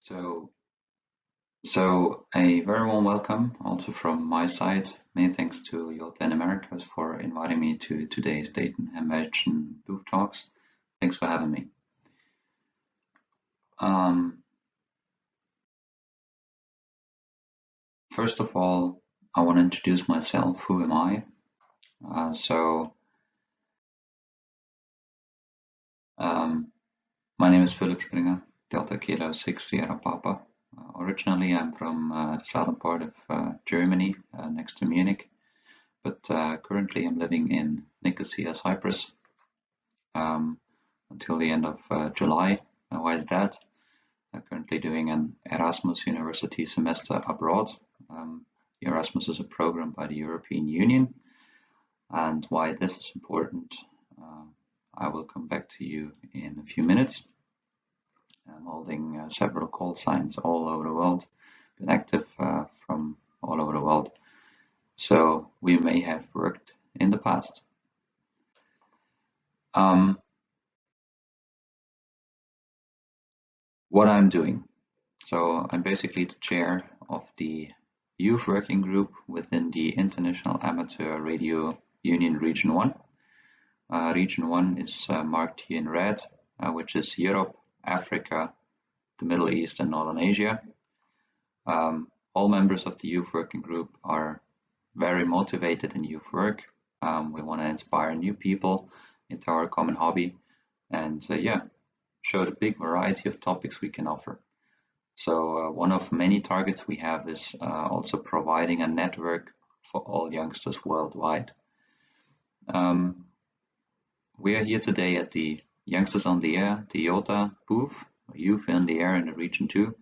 So a very warm welcome also from my side. Many thanks to YOTA in Americas for inviting me to today's Dayton Hamvention booth talks. Thanks for having me. First of all, I want to introduce myself. Who am I? My name is Philipp Springer, Delta Kilo 6 Sierra Papa. Originally, I'm from the southern part of Germany, next to Munich, but currently I'm living in Nicosia, Cyprus, until the end of July. Why is that? I'm currently doing an Erasmus university semester abroad. The Erasmus is a program by the European Union, and why this is important, I will come back to you in a few minutes. I'm holding several call signs all over the world, been active from all over the world, so we may have worked in the past. What I'm doing. So I'm basically the chair of the youth working group within the International Amateur Radio Union Region 1. Region 1 is marked here in red, which is Europe, Africa, the Middle East, and Northern Asia. All members of the youth working group are very motivated in youth work. We want to inspire new people into our common hobby and show the big variety of topics we can offer. So one of many targets we have is also providing a network for all youngsters worldwide. We are here today at the Youngsters on the Air, the YOTA booth, Youth in the Air in the Region 2.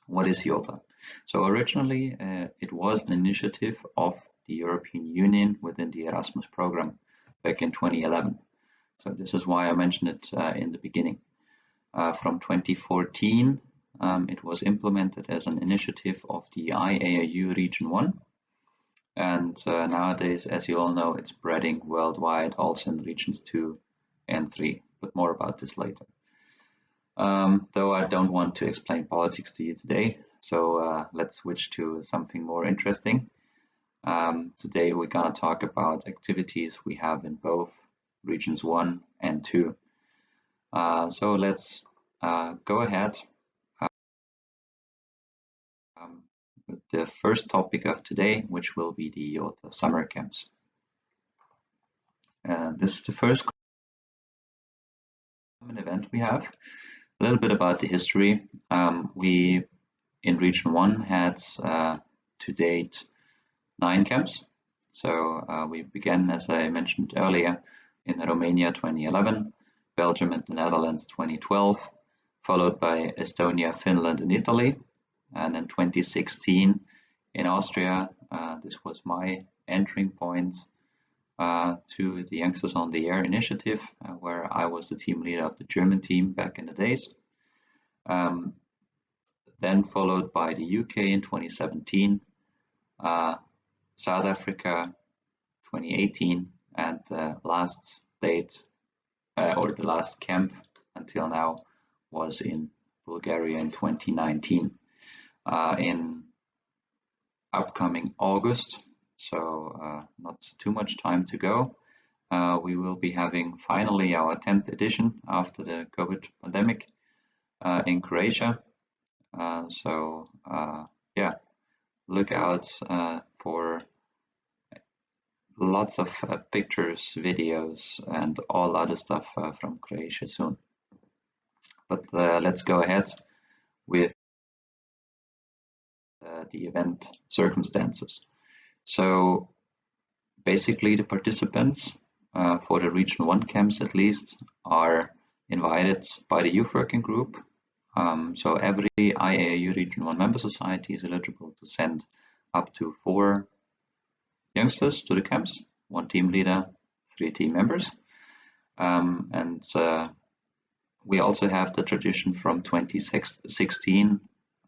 What is YOTA? So originally it was an initiative of the European Union within the Erasmus program back in 2011. So this is why I mentioned it in the beginning. From 2014, it was implemented as an initiative of the IARU Region 1. And nowadays, as you all know, it's spreading worldwide, also in regions 2 and 3, but more about this later. Though I don't want to explain politics to you today, so let's switch to something more interesting. Today we're going to talk about activities we have in both regions 1 and 2. So let's go ahead with the first topic of today, which will be the YOTA summer camps. This is the first common event we have. A little bit about the history. We in Region 1 had to date 9 camps. So we began, as I mentioned earlier, in Romania 2011, Belgium and the Netherlands 2012, followed by Estonia, Finland, and Italy. And in 2016 in Austria, this was my entering point to the Youngsters on the Air initiative, where I was the team leader of the German team back in the days. Then followed by the UK in 2017, South Africa 2018, and the last date or the last camp until now was in Bulgaria in 2019. In upcoming August, so not too much time to go, we will be having finally our 10th edition after the COVID pandemic in Croatia. Look out for lots of pictures, videos, and all other stuff from Croatia soon. But let's go ahead with the event circumstances. So basically the participants for the Region 1 camps at least are invited by the youth working group. So every IARU Region 1 member society is eligible to send up to 4 youngsters to the camps, 1 team leader, 3 team members. We also have the tradition from 2016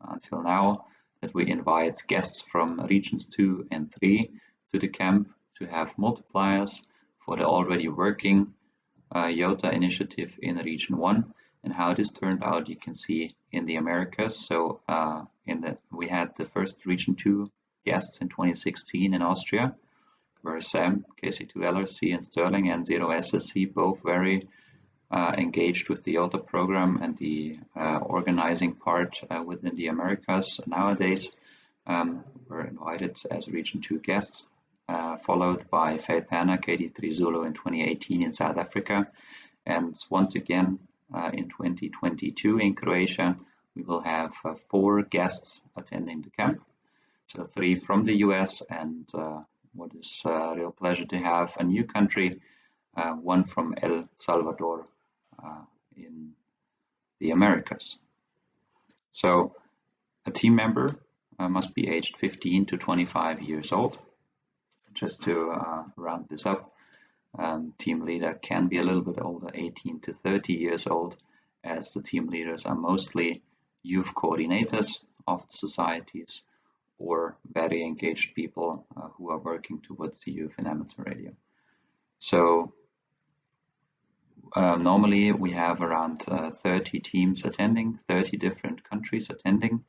until now that we invite guests from regions 2 and 3 to the camp to have multipliers for the already working YOTA initiative in Region 1 And how this turned out, you can see in the Americas. So we had the first Region 2 guests in 2016 in Austria, where Sam, KC2LRC, and Sterling and N0SSC both very engaged with the YOTA program and the organizing part within the Americas. Nowadays, we're invited as Region 2 guests, followed by Faith Hannah, KD3 Zulu in 2018 in South Africa. And once again, in 2022 in Croatia, we will have 4 guests attending the camp. So 3 from the US, and what is a real pleasure to have a new country, 1 from El Salvador in the Americas. So a team member must be aged 15 to 25 years old. Just to round this up, team leader can be a little bit older, 18 to 30 years old, as the team leaders are mostly youth coordinators of the societies or very engaged people who are working towards the youth in amateur radio. So normally we have around 30 teams attending, 30 different countries attending.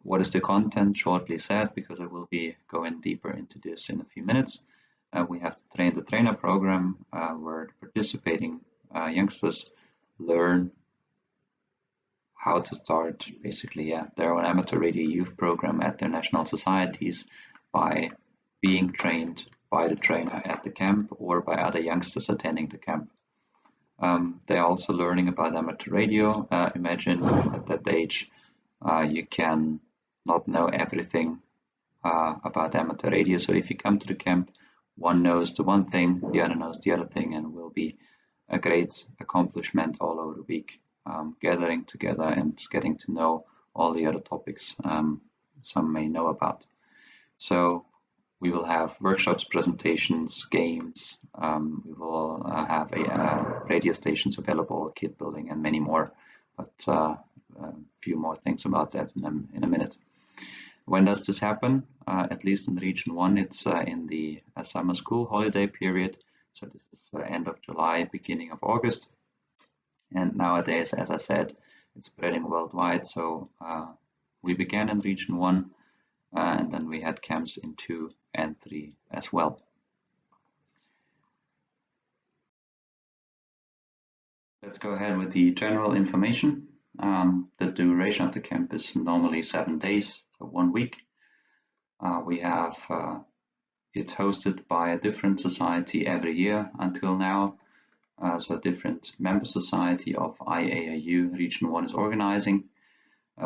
What is the content? Shortly said, because I will be going deeper into this in a few minutes. We have the Train the Trainer program, where participating youngsters learn how to start basically their own amateur radio youth program at their national societies by being trained by the trainer at the camp or by other youngsters attending the camp. They're also learning about amateur radio. Imagine at that age you can not know everything about amateur radio. So if you come to the camp, one knows the one thing, the other knows the other thing, and will be a great accomplishment all over the week, gathering together and getting to know all the other topics some may know about. So we will have workshops, presentations, games. We will have radio stations available, kit building, and many more. But a few more things about that in a minute. When does this happen? At least in Region 1, it's in the summer school holiday period. So this is the end of July, beginning of August. And nowadays, as I said, it's spreading worldwide. So we began in Region 1, and then we had camps in 2 and 3 as well. Let's go ahead with the general information. The duration of the camp is normally 7 days, so 1 week. We have it's hosted by a different society every year until now. So a different member society of IARU Region 1 is organizing.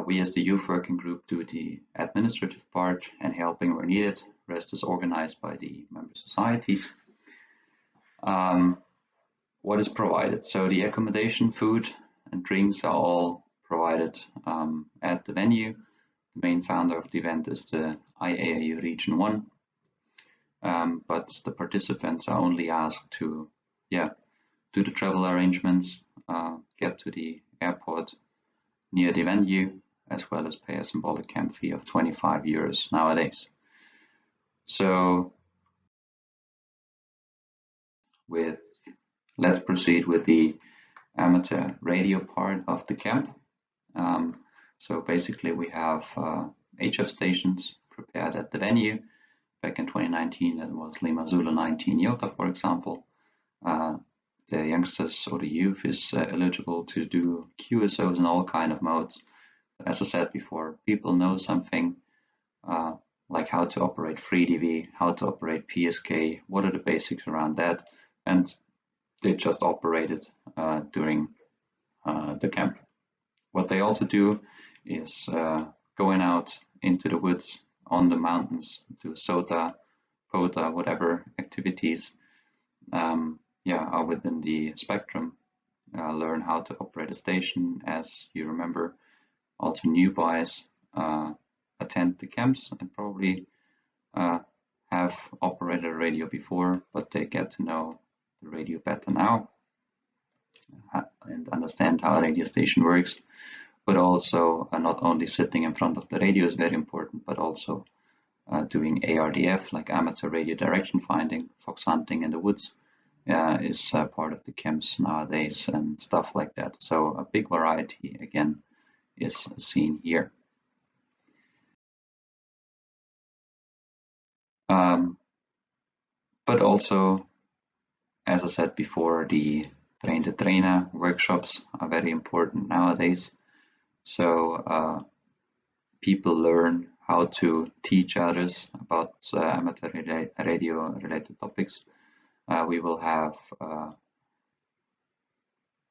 We as the youth working group do the administrative part and helping where needed. The rest is organized by the member societies. What is provided? So the accommodation, food, and drinks are all provided at the venue. The main founder of the event is the IARU Region 1, but the participants are only asked to do the travel arrangements, get to the airport near the venue, as well as pay a symbolic camp fee of 25 euros nowadays. So let's proceed with the amateur radio part of the camp. So basically we have HF stations prepared at the venue. Back in 2019, it was Lima Zulu 19 YOTA, for example. The youngsters or the youth is eligible to do QSOs in all kind of modes. But as I said before, people know something like how to operate FreeDV, how to operate PSK, what are the basics around that, and they just operate it during the camp. What they also do is going out into the woods, on the mountains, do SOTA, POTA, whatever activities are within the spectrum. Learn how to operate a station. As you remember, also new boys attend the camps and probably have operated a radio before, but they get to know the radio better now and understand how a radio station works. But also not only sitting in front of the radio is very important, but also doing ARDF, like amateur radio direction finding, fox hunting in the woods, is part of the camps nowadays and stuff like that. So a big variety again is seen here. But also, as I said before, the train-the-trainer workshops are very important nowadays. So people learn how to teach others about amateur radio related topics. We will have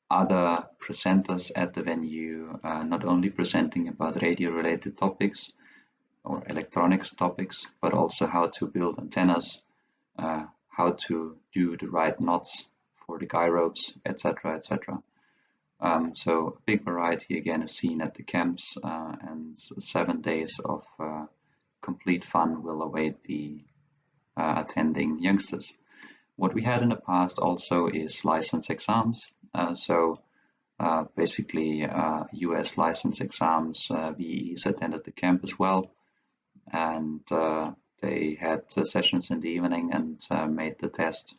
other presenters at the venue, not only presenting about radio related topics or electronics topics, but also how to build antennas, how to do the right knots for the guy ropes, etc., etc. So a big variety again is seen at the camps, and 7 days of complete fun will await the attending youngsters. What we had in the past also is license exams. Basically US license exams, VEs attended the camp as well, and they had sessions in the evening and made the test,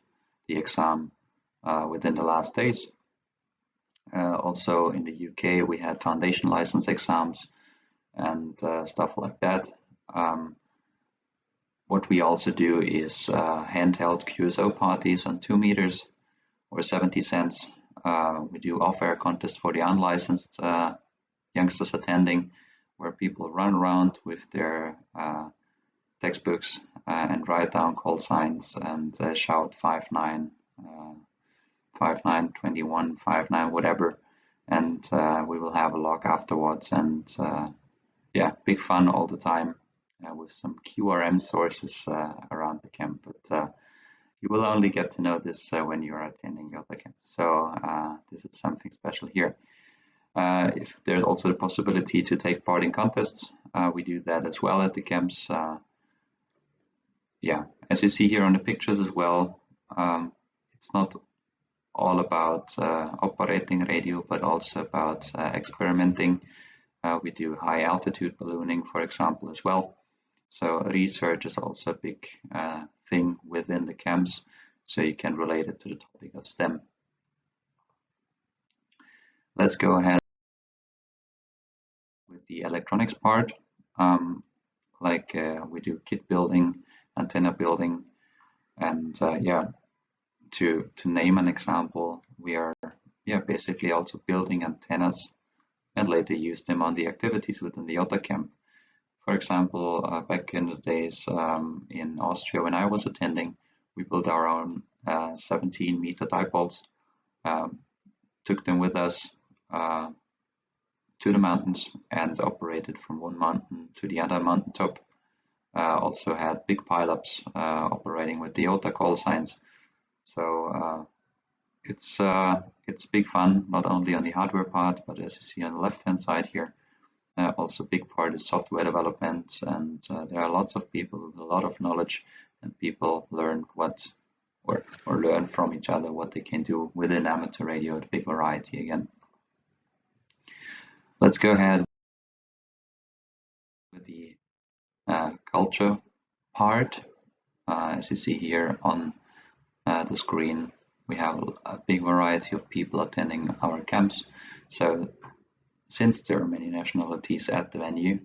the exam, within the last days. Also in the UK we had foundation license exams and stuff like that. What we also do is handheld QSO parties on 2 meters or 70 cents. We do off-air contests for the unlicensed youngsters attending, where people run around with their textbooks and write down call signs and shout 5-9, 5-9, 21, 5-9, whatever. And we will have a log afterwards, and yeah, big fun all the time with some QRM sources around the camp. But you will only get to know this when you are attending YOTA camp. So this is something special here. If there's also the possibility to take part in contests, we do that as well at the camps. Yeah, as you see here on the pictures as well, it's not all about operating radio, but also about experimenting. We do high altitude ballooning, for example, as well. So research is also a big thing within the camps, so you can relate it to the topic of STEM. Let's go ahead with the electronics part. We do kit building, antenna building, and yeah, to name an example, we are basically also building antennas and later use them on the activities within the YOTA camp. For example, back in the days in Austria when I was attending, we built our own 17-meter dipoles, took them with us to the mountains and operated from one mountain to the other mountaintop. Also had big pileups operating with the YOTA call signs. So it's big fun, not only on the hardware part, but as you see on the left-hand side here, also a big part is software development, and there are lots of people with a lot of knowledge, and people learn or learn from each other what they can do within amateur radio at a big variety again. Let's go ahead with the culture part. As you see here on the screen, we have a big variety of people attending our camps. So since there are many nationalities at the venue,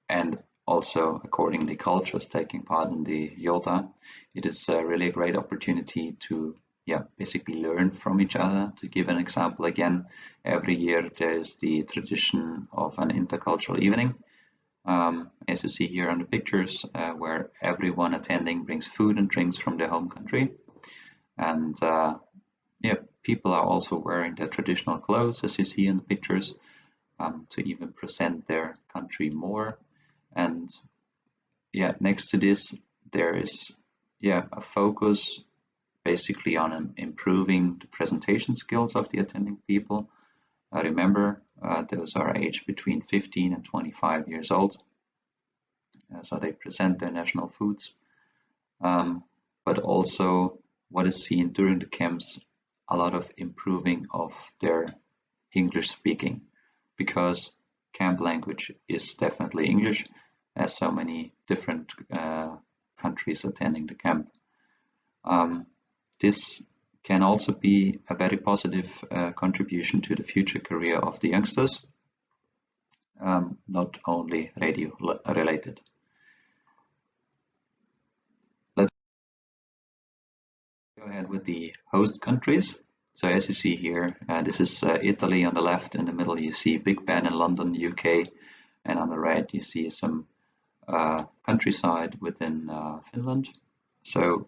and also accordingly cultures taking part in the YOTA, it is really a great opportunity to basically learn from each other. To give an example again, every year there is the tradition of an intercultural evening, as you see here on the pictures, where everyone attending brings food and drinks from their home country. And people are also wearing their traditional clothes, as you see in the pictures, to even present their country more. And next to this, there is a focus basically on improving the presentation skills of the attending people. Remember, those are aged between 15 and 25 years old. So they present their national foods, but also what is seen during the camps, a lot of improving of their English speaking, because camp language is definitely English, as so many different countries attending the camp. This can also be a very positive contribution to the future career of the youngsters, not only radio related. Let's go ahead with the host countries. So as you see here, this is Italy on the left. In the middle you see Big Ben in London, UK, and on the right you see some countryside within Finland. So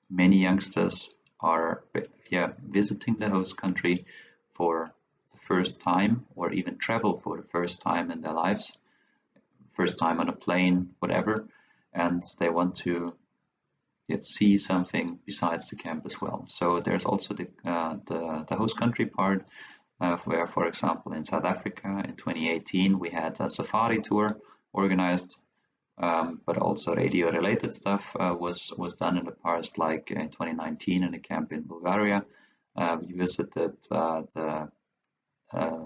many youngsters are visiting the host country for the first time, or even travel for the first time in their lives, first time on a plane, whatever, and they want to see something besides the camp as well. So there's also the host country part, where, for example, in South Africa in 2018 we had a safari tour organized, but also radio related stuff was done in the past, like in 2019 in a camp in Bulgaria. We visited the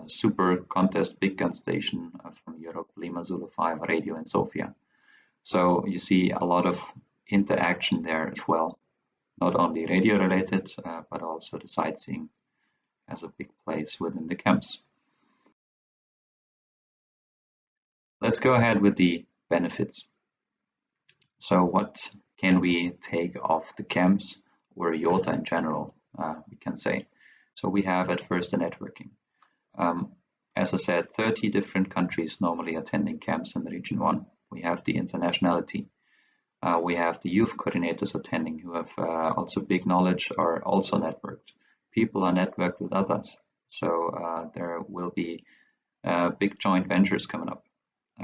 super contest big gun station from Europe, Lima Zulu 5 radio in Sofia. So you see a lot of interaction there as well, not only radio related, but also the sightseeing has a big place within the camps. Let's go ahead with the benefits. So what can we take off the camps, or YOTA in general, we can say. So we have at first the networking. As I said, 30 different countries normally attending camps in Region 1. We have the internationality. We have the youth coordinators attending who have also big knowledge, are also networked. People are networked with others. So there will be big joint ventures coming up.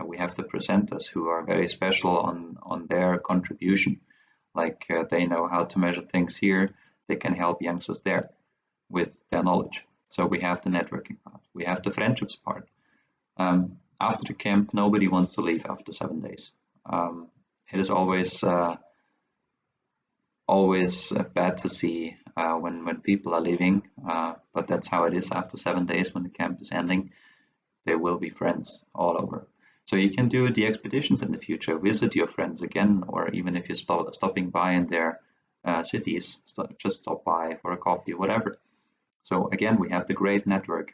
We have the presenters who are very special on their contribution. Like they know how to measure things here. They can help youngsters there with their knowledge. So we have the networking part. We have the friendships part. After the camp, nobody wants to leave after 7 days. It is always bad to see when people are leaving, but that's how it is after 7 days when the camp is ending. There will be friends all over. So you can do the expeditions in the future, visit your friends again, or even if you're stopping by in their cities, just stop by for a coffee, whatever. So again, we have the great network,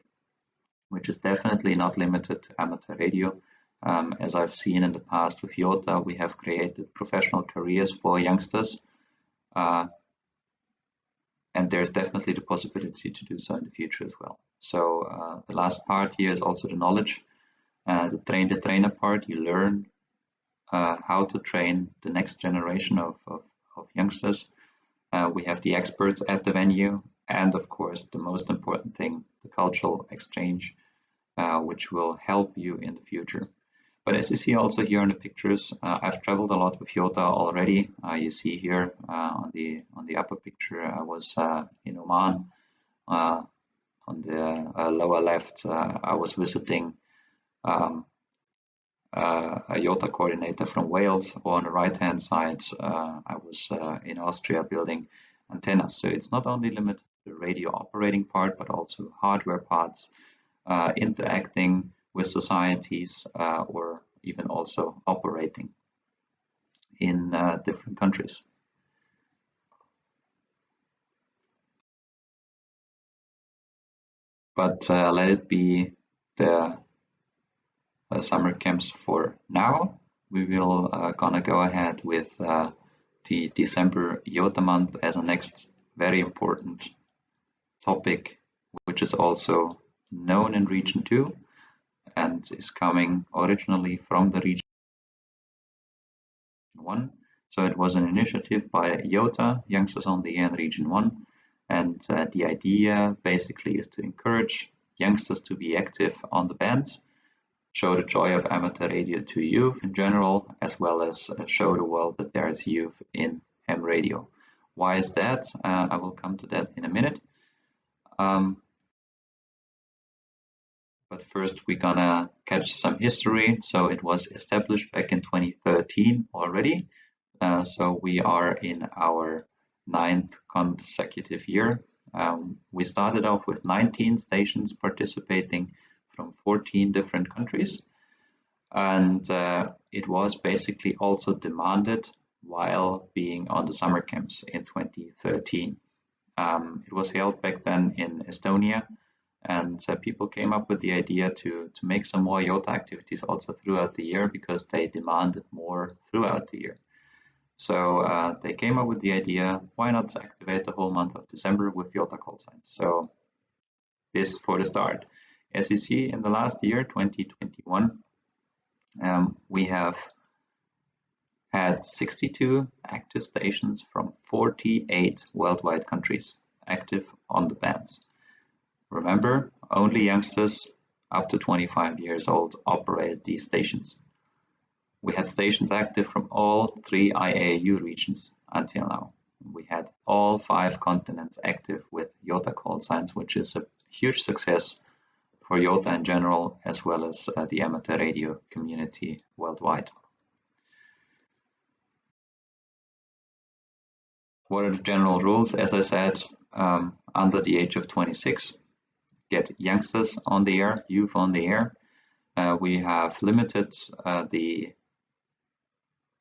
which is definitely not limited to amateur radio. As I've seen in the past with YOTA, we have created professional careers for youngsters. And there's definitely the possibility to do so in the future as well. So the last part here is also the knowledge. The trainer part, you learn how to train the next generation of youngsters. We have the experts at the venue, and of course the most important thing, the cultural exchange, which will help you in the future. But as you see also here in the pictures, I've traveled a lot with YOTA already. You see here on the upper picture, I was in Oman. On the lower left, I was visiting a YOTA coordinator from Wales, or on the right hand side I was in Austria building antennas. So it's not only limited to the radio operating part, but also hardware parts, interacting with societies, or even also operating in different countries. But let it be the summer camps for now. We will gonna go ahead with the December YOTA month as a next very important topic, which is also known in Region 2 and is coming originally from the Region 1. So it was an initiative by YOTA, Youngsters on the Air in Region 1, and the idea basically is to encourage youngsters to be active on the bands, show the joy of amateur radio to youth in general, as well as show the world that there is youth in ham radio. Why is that? I will come to that in a minute. But first we're gonna catch some history. So it was established back in 2013 already. So we are in our 9th consecutive year. We started off with 19 stations participating from 14 different countries, and it was basically also demanded while being on the summer camps in 2013. It was held back then in Estonia, and people came up with the idea to make some more YOTA activities also throughout the year because they demanded more throughout the year. So they came up with the idea, why not activate the whole month of December with YOTA call signs? So this for the start. As you see in the last year, 2021, we have had 62 active stations from 48 worldwide countries active on the bands. Remember, only youngsters up to 25 years old operate these stations. We had stations active from all 3 IARU regions until now. We had all 5 continents active with YOTA call signs, which is a huge success for YOTA in general, as well as the amateur radio community worldwide. What are the general rules? As I said, under the age of 26, get youngsters on the air, youth on the air. We have limited the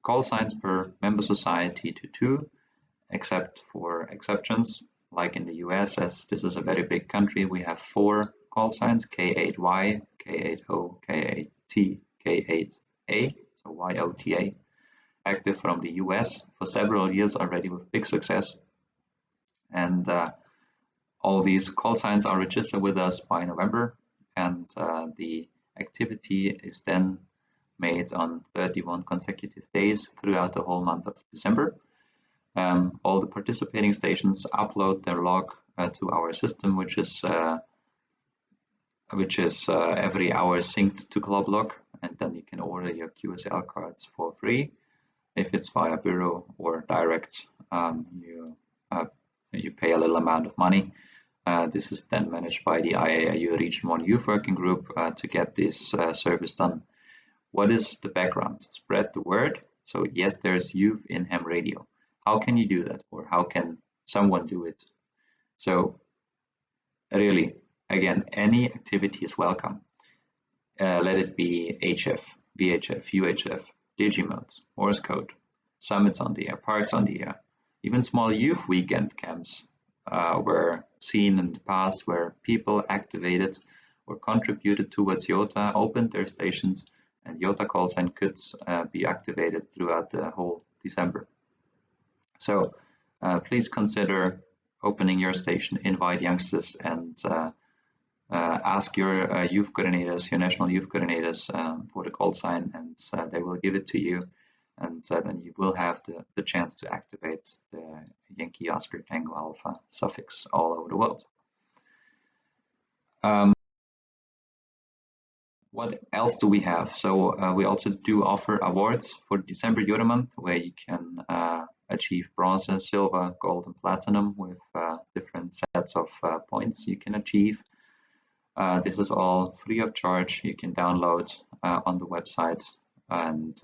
call signs per member society to 2, except for exceptions, like in the US, as this is a very big country, we have 4 call signs, K8Y, K8O, K8T, K8A, so YOTA, active from the US for several years already with big success. And all these call signs are registered with us by November, and the activity is then made on 31 consecutive days throughout the whole month of December. All the participating stations upload their log to our system, which is every hour synced to Club Log, and then you can order your QSL cards for free. If it's via bureau or direct, you pay a little amount of money. This is then managed by the IARU Region 1 Youth Working Group to get this service done. What is the background? Spread the word. So yes, there's youth in ham radio. How can you do that, or how can someone do it? So really, again, any activity is welcome. Let it be HF, VHF, UHF, Digimodes, Morse code, summits on the air, parks on the air. Even small youth weekend camps were seen in the past where people activated or contributed towards YOTA, opened their stations, and YOTA call sign could be activated throughout the whole December. So please consider opening your station, invite youngsters, and ask your youth coordinators, your national youth coordinators for the call sign, and they will give it to you, and then you will have the chance to activate the Yankee Oscar Tango Alpha suffix all over the world. What else do we have? So we also do offer awards for December YOTA month, where you can achieve bronze, silver, gold, and platinum with different sets of points you can achieve. This is all free of charge. You can download on the website, and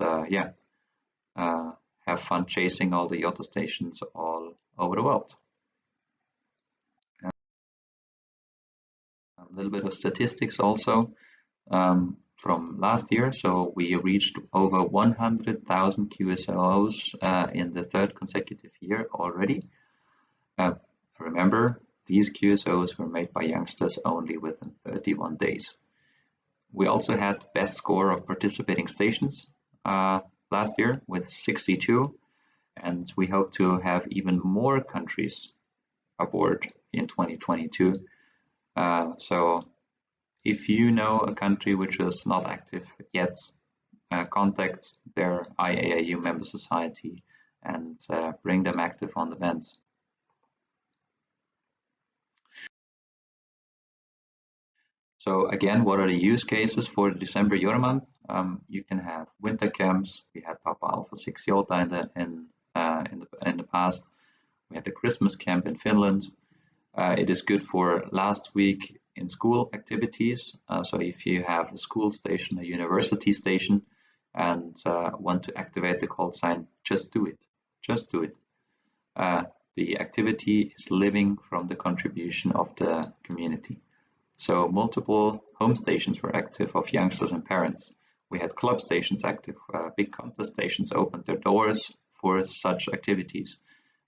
have fun chasing all the YOTA stations all over the world. A little bit of statistics also from last year. So we reached over 100,000 QSLOs in the 3rd consecutive year already. Remember, these QSOs were made by youngsters only within 31 days. We also had the best score of participating stations last year with 62, and we hope to have even more countries aboard in 2022. So if you know a country which is not active yet, contact their IARU member society and bring them active on the bands. So again, what are the use cases for the December YOTA month? You can have winter camps. We had Papa Alpha 6 YOTA in the past. We had the Christmas camp in Finland. It is good for last week in school activities. So if you have a school station, a university station, and want to activate the call sign, just do it. Just do it. The activity is living from the contribution of the community. So multiple home stations were active of youngsters and parents. We had club stations active. Big contest stations opened their doors for such activities.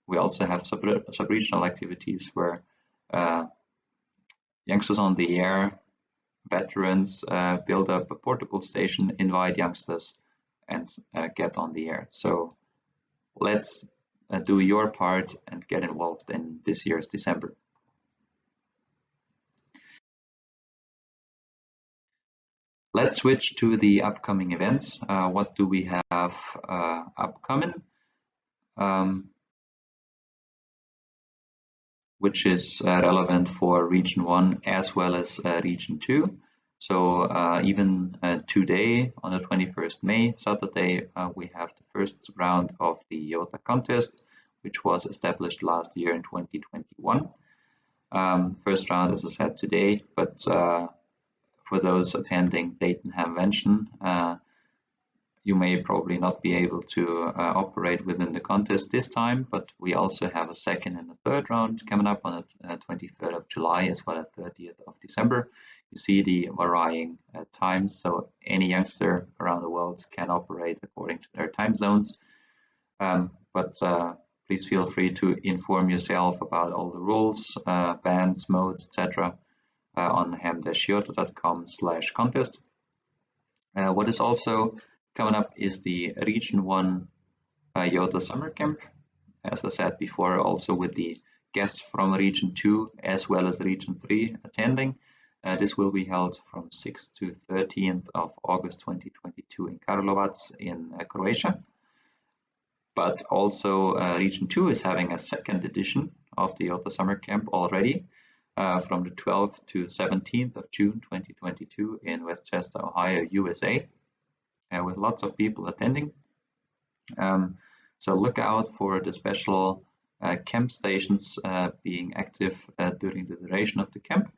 We also have sub-regional activities where youngsters on the air, veterans build up a portable station, invite youngsters, and get on the air. So let's do your part and get involved in this year's December. Let's switch to the upcoming events. What do we have upcoming? Which is relevant for Region 1 as well as Region 2. So even today, on the 21st May, Saturday, we have the first round of the YOTA contest, which was established last year in 2021. First round, as I said, today, but for those attending Dayton Hamvention, you may probably not be able to operate within the contest this time, but we also have a second and a third round coming up on the 23rd of July as well as 30th of December. You see the varying times, so any youngster around the world can operate according to their time zones. But please feel free to inform yourself about all the rules, bands, modes, etc. On ham-yota.com/contest. What is also coming up is the Region 1 YOTA Summer Camp. As I said before, also with the guests from Region 2 as well as Region 3 attending. This will be held from 6th to 13th of August 2022 in Karlovac in Croatia. But also Region 2 is having a second edition of the YOTA Summer Camp already from the 12th to 17th of June 2022 in Westchester, Ohio, USA. With lots of people attending. So look out for the special camp stations being active during the duration of the camp.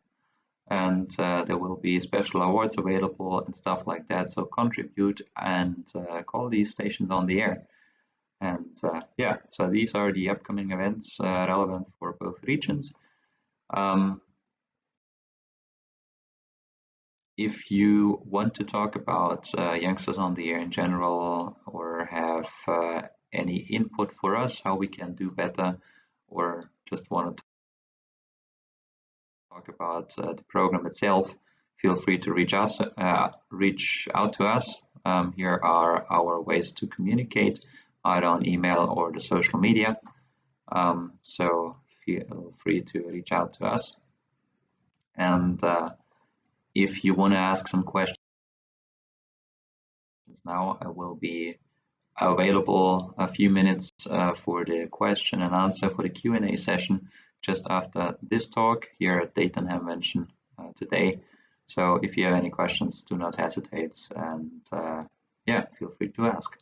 And there will be special awards available and stuff like that. So contribute and call these stations on the air. And yeah, so these are the upcoming events relevant for both regions. If you want to talk about youngsters on the air in general, or have any input for us, how we can do better, or just want to talk about the program itself, feel free to reach out to us. Here are our ways to communicate, either on email or the social media. So feel free to reach out to us. And if you want to ask some questions now, I will be available a few minutes for the question and answer for the Q&A session just after this talk here at Dayton Hamvention today. So if you have any questions, do not hesitate, and yeah, feel free to ask.